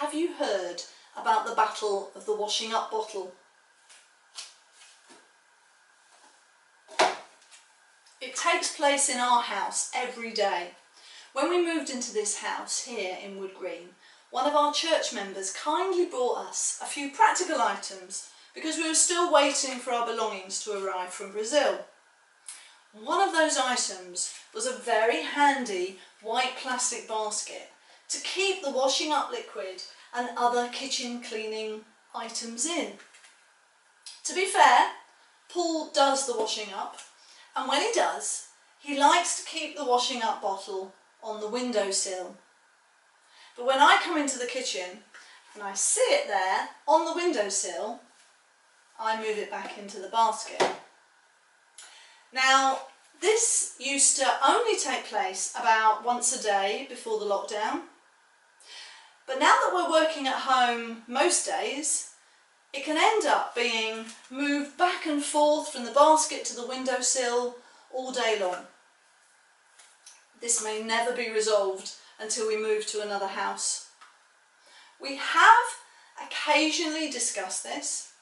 Have you heard about the battle of the washing up bottle? It takes place in our house every day. When we moved into this house here in Wood Green, one of our church members kindly brought us a few practical items because we were still waiting for our belongings to arrive from Brazil. One of those items was a very handy white plastic basket to keep the washing up liquid and other kitchen cleaning items in. To be fair, Paul does the washing up, and when he does, he likes to keep the washing up bottle on the windowsill. But when I come into the kitchen and I see it there on the windowsill, I move it back into the basket. Now, this used to only take place about once a day before the lockdown. But now that we're working at home most days, it can end up being moved back and forth from the basket to the windowsill all day long. This may never be resolved until we move to another house. We have occasionally discussed this,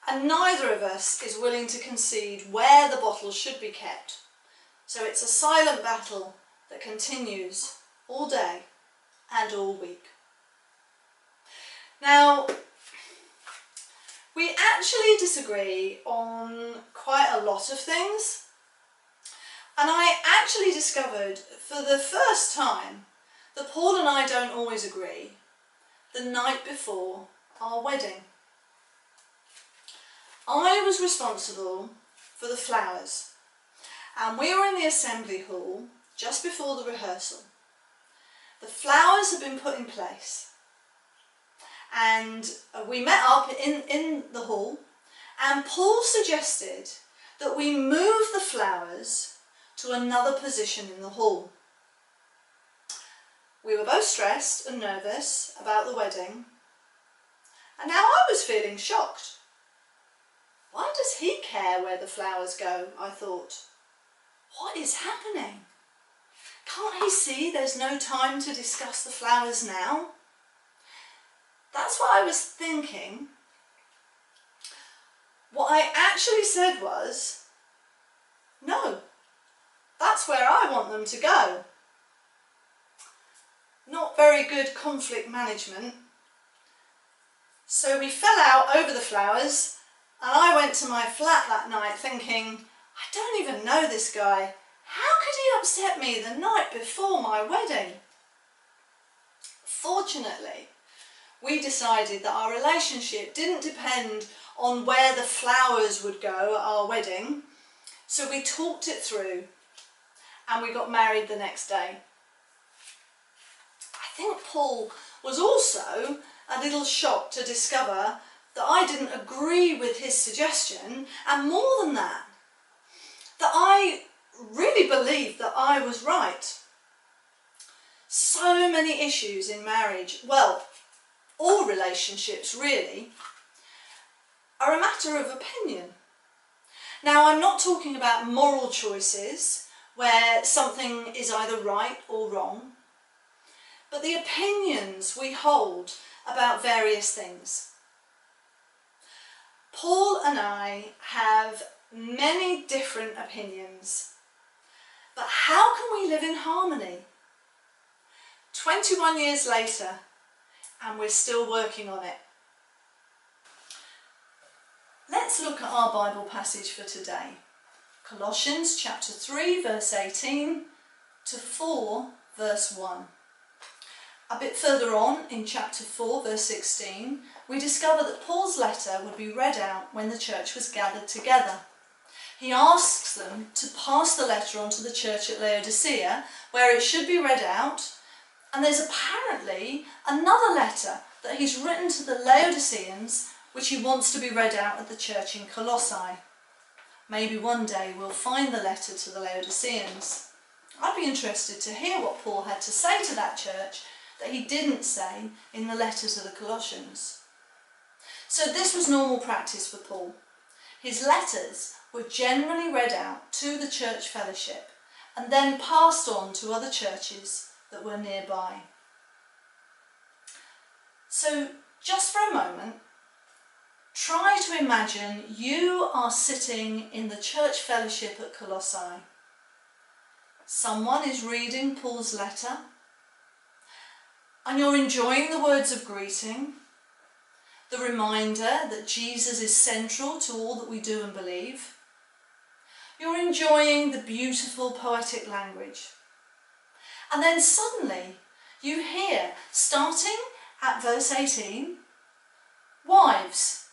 and neither of us is willing to concede where the bottle should be kept. So it's a silent battle that continues all day and all week. Now, we actually disagree on quite a lot of things, and I actually discovered for the first time that Paul and I don't always agree the night before our wedding. I was responsible for the flowers, and we were in the assembly hall just before the rehearsal. The flowers had been put in place, and we met up in the hall, and Paul suggested that we move the flowers to another position in the hall. We were both stressed and nervous about the wedding, and now I was feeling shocked. Why does he care where the flowers go, I thought. What is happening? Can't he see there's no time to discuss the flowers now? That's what I was thinking. What I actually said was, no, that's where I want them to go. Not very good conflict management. So we fell out over the flowers, and I went to my flat that night thinking, I don't even know this guy. How could he upset me the night before my wedding? Fortunately, we decided that our relationship didn't depend on where the flowers would go at our wedding, so we talked it through and we got married the next day. I think Paul was also a little shocked to discover that I didn't agree with his suggestion, and more than that, that I really believed that I was right. So many issues in marriage, well, all relationships really, are a matter of opinion. Now, I'm not talking about moral choices where something is either right or wrong, but the opinions we hold about various things. Paul and I have many different opinions, but how can we live in harmony? 21 years later, and we're still working on it. Let's look at our Bible passage for today. Colossians chapter 3 verse 18 to 4 verse 1. A bit further on in chapter 4 verse 16, we discover that Paul's letter would be read out when the church was gathered together. He asks them to pass the letter on to the church at Laodicea, where it should be read out, and there's apparently another letter that he's written to the Laodiceans which he wants to be read out at the church in Colossae. Maybe one day we'll find the letter to the Laodiceans. I'd be interested to hear what Paul had to say to that church that he didn't say in the letter to the Colossians. So this was normal practice for Paul. His letters were generally read out to the church fellowship and then passed on to other churches that were nearby. So just for a moment, try to imagine you are sitting in the church fellowship at Colossae. Someone is reading Paul's letter, and you're enjoying the words of greeting, the reminder that Jesus is central to all that we do and believe. You're enjoying the beautiful poetic language. And then suddenly you hear, starting at verse 18, wives.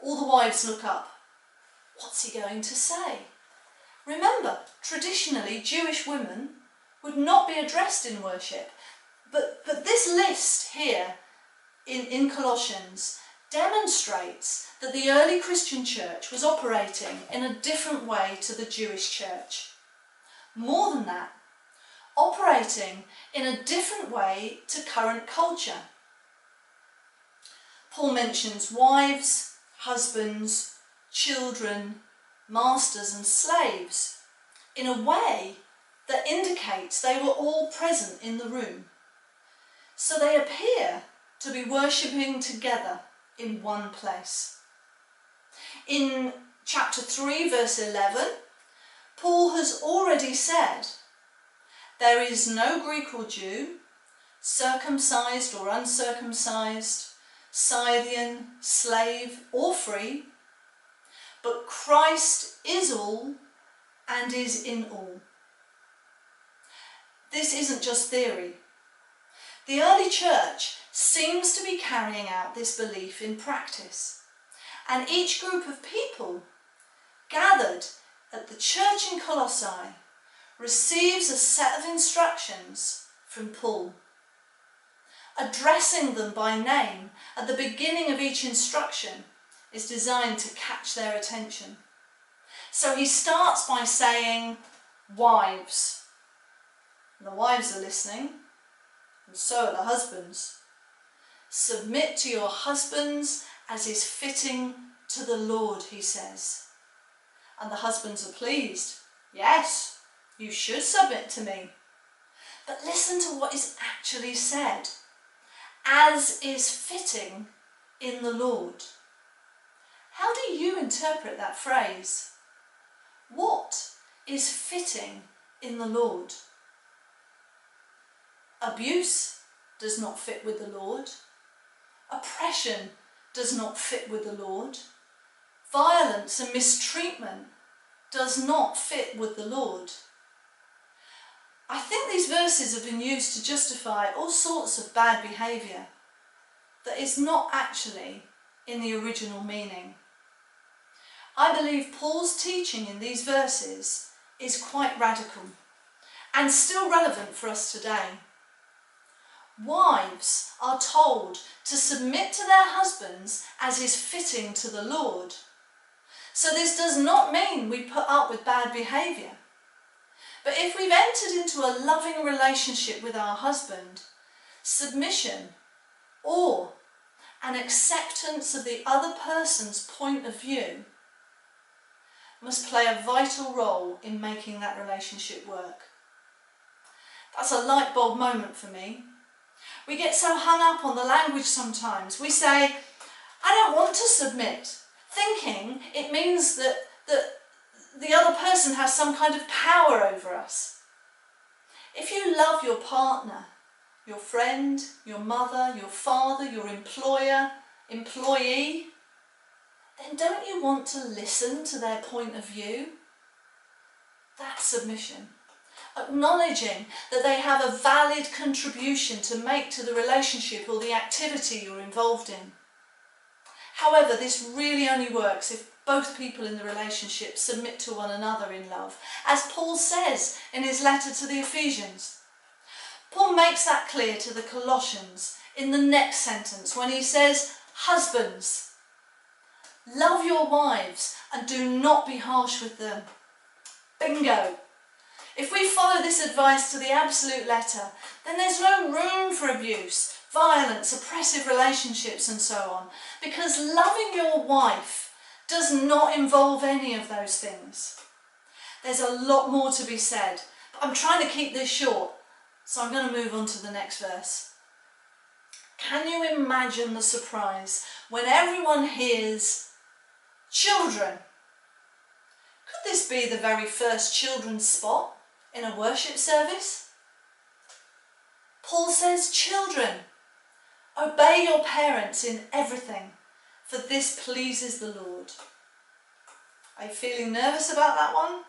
All the wives look up. What's he going to say? Remember, traditionally Jewish women would not be addressed in worship, but this list here in Colossians demonstrates that the early Christian church was operating in a different way to the Jewish church. More than that, operating in a different way to current culture. Paul mentions wives, husbands, children, masters and slaves in a way that indicates they were all present in the room. So they appear to be worshipping together in one place. In chapter 3 verse 11, Paul has already said, there is no Greek or Jew, circumcised or uncircumcised, Scythian, slave or free, but Christ is all and is in all. This isn't just theory. The early church seems to be carrying out this belief in practice, and each group of people gathered at the church in Colossae receives a set of instructions from Paul. Addressing them by name at the beginning of each instruction is designed to catch their attention. So he starts by saying, wives. And the wives are listening, and so are the husbands. Submit to your husbands as is fitting to the Lord, he says. And the husbands are pleased. Yes, you should submit to me. But listen to what is actually said. As is fitting in the Lord. How do you interpret that phrase? What is fitting in the Lord? Abuse does not fit with the Lord. Oppression does not fit with the Lord. Violence and mistreatment does not fit with the Lord. I think these verses have been used to justify all sorts of bad behaviour that is not actually in the original meaning. I believe Paul's teaching in these verses is quite radical and still relevant for us today. Wives are told to submit to their husbands as is fitting to the Lord. So this does not mean we put up with bad behaviour. But if we've entered into a loving relationship with our husband, submission or an acceptance of the other person's point of view must play a vital role in making that relationship work. That's a light bulb moment for me. We get so hung up on the language sometimes. We say, I don't want to submit, thinking it means that the other person has some kind of power over us. If you love your partner, your friend, your mother, your father, your employer, employee, then don't you want to listen to their point of view? That's submission. Acknowledging that they have a valid contribution to make to the relationship or the activity you're involved in. However, this really only works if both people in the relationship submit to one another in love, as Paul says in his letter to the Ephesians. Paul makes that clear to the Colossians in the next sentence when he says, husbands, love your wives and do not be harsh with them. Bingo! If we follow this advice to the absolute letter, then there's no room for abuse, violence, oppressive relationships and so on, because loving your wife does not involve any of those things. There's a lot more to be said, but I'm trying to keep this short, so I'm going to move on to the next verse. Can you imagine the surprise when everyone hears children? Could this be the very first children's spot in a worship service? Paul says, children, obey your parents in everything, for this pleases the Lord. Are you feeling nervous about that one?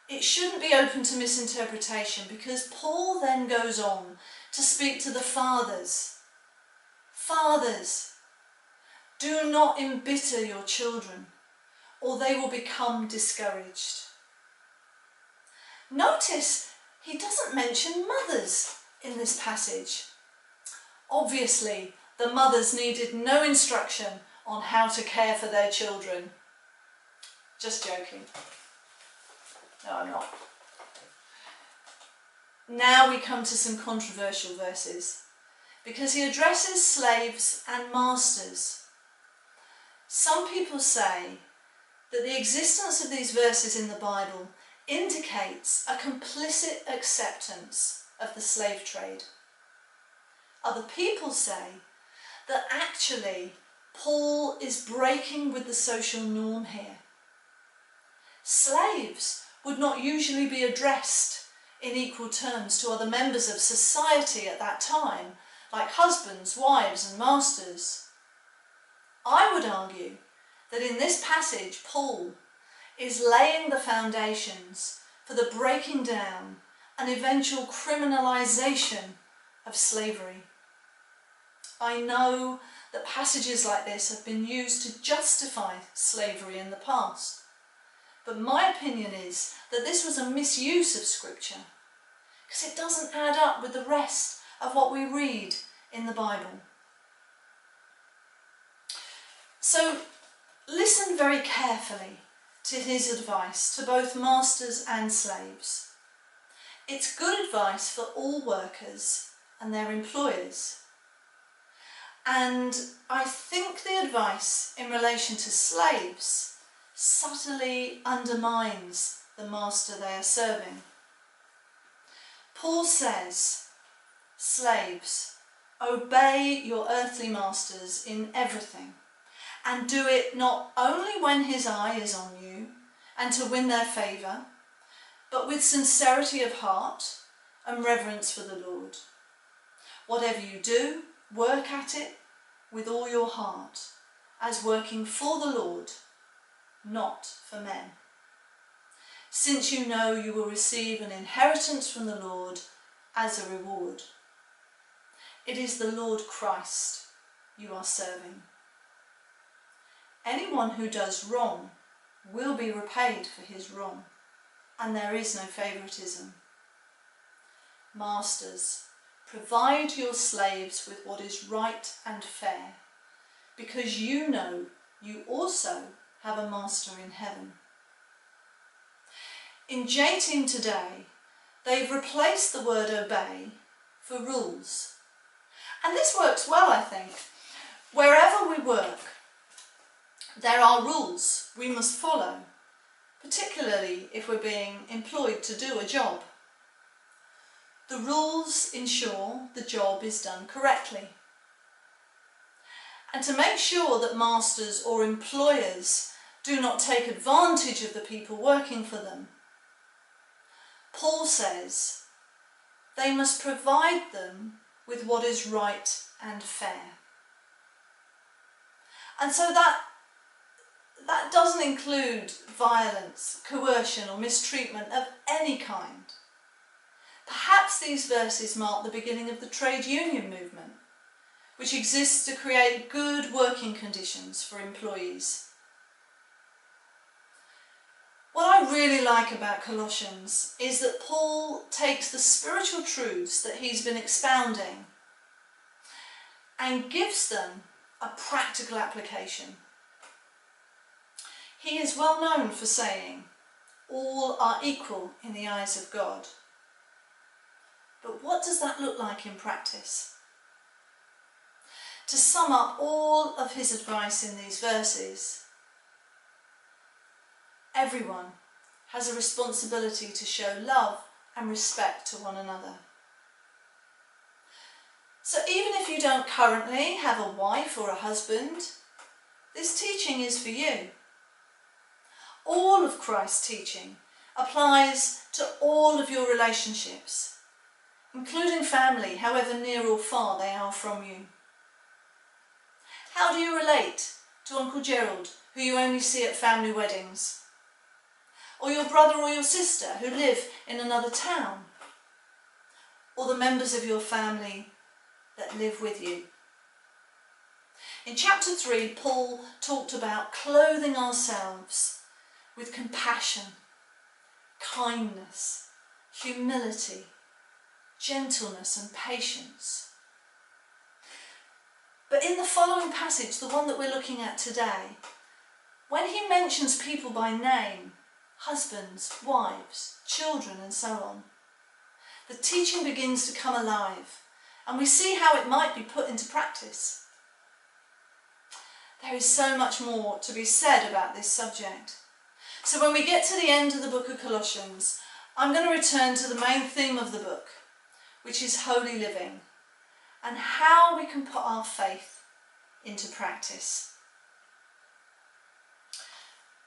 It shouldn't be open to misinterpretation, because Paul then goes on to speak to the fathers. Fathers, do not embitter your children, or they will become discouraged. Notice he doesn't mention mothers in this passage. Obviously, the mothers needed no instruction on how to care for their children. Just joking. No, I'm not. Now we come to some controversial verses, because he addresses slaves and masters. Some people say that the existence of these verses in the Bible indicates a complicit acceptance of the slave trade. Other people say that actually Paul is breaking with the social norm here. Slaves would not usually be addressed in equal terms to other members of society at that time, like husbands, wives and masters. I would argue that in this passage Paul is laying the foundations for the breaking down and eventual criminalisation of slavery. I know that passages like this have been used to justify slavery in the past, but my opinion is that this was a misuse of Scripture, because it doesn't add up with the rest of what we read in the Bible. So listen very carefully to his advice to both masters and slaves. It's good advice for all workers and their employers. And I think the advice in relation to slaves subtly undermines the master they are serving. Paul says, slaves, obey your earthly masters in everything, and do it not only when his eye is on you and to win their favour, but with sincerity of heart and reverence for the Lord. Whatever you do, work at it with all your heart, as working for the Lord, not for men, since you know you will receive an inheritance from the Lord as a reward. It is the Lord Christ you are serving. Anyone who does wrong will be repaid for his wrong, and there is no favouritism. Masters, provide your slaves with what is right and fair, because you know you also have a master in heaven. In J-Team today, they've replaced the word obey for rules. And this works well, I think. Wherever we work, there are rules we must follow, particularly if we're being employed to do a job. The rules ensure the job is done correctly. And to make sure that masters or employers do not take advantage of the people working for them, Paul says they must provide them with what is right and fair. And so that doesn't include violence, coercion or mistreatment of any kind. Perhaps these verses mark the beginning of the trade union movement, which exists to create good working conditions for employees. What I really like about Colossians is that Paul takes the spiritual truths that he's been expounding and gives them a practical application. He is well known for saying, all are equal in the eyes of God. But what does that look like in practice? To sum up all of his advice in these verses, everyone has a responsibility to show love and respect to one another. So even if you don't currently have a wife or a husband, this teaching is for you. All of Christ's teaching applies to all of your relationships, including family, however near or far they are from you. How do you relate to Uncle Gerald, who you only see at family weddings? Or your brother or your sister who live in another town? Or the members of your family that live with you? In chapter 3, Paul talked about clothing ourselves with compassion, kindness, humility, gentleness and patience. But in the following passage, the one that we're looking at today, when he mentions people by name, husbands, wives, children and so on, the teaching begins to come alive and we see how it might be put into practice. There is so much more to be said about this subject. So when we get to the end of the book of Colossians, I'm going to return to the main theme of the book, which is holy living, and how we can put our faith into practice.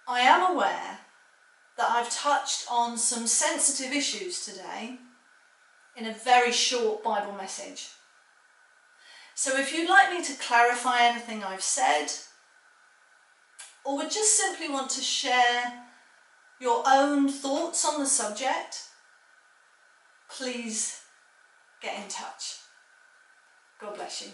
I am aware that I've touched on some sensitive issues today in a very short Bible message. So if you'd like me to clarify anything I've said, or would just simply want to share your own thoughts on the subject, please get in touch. God bless you.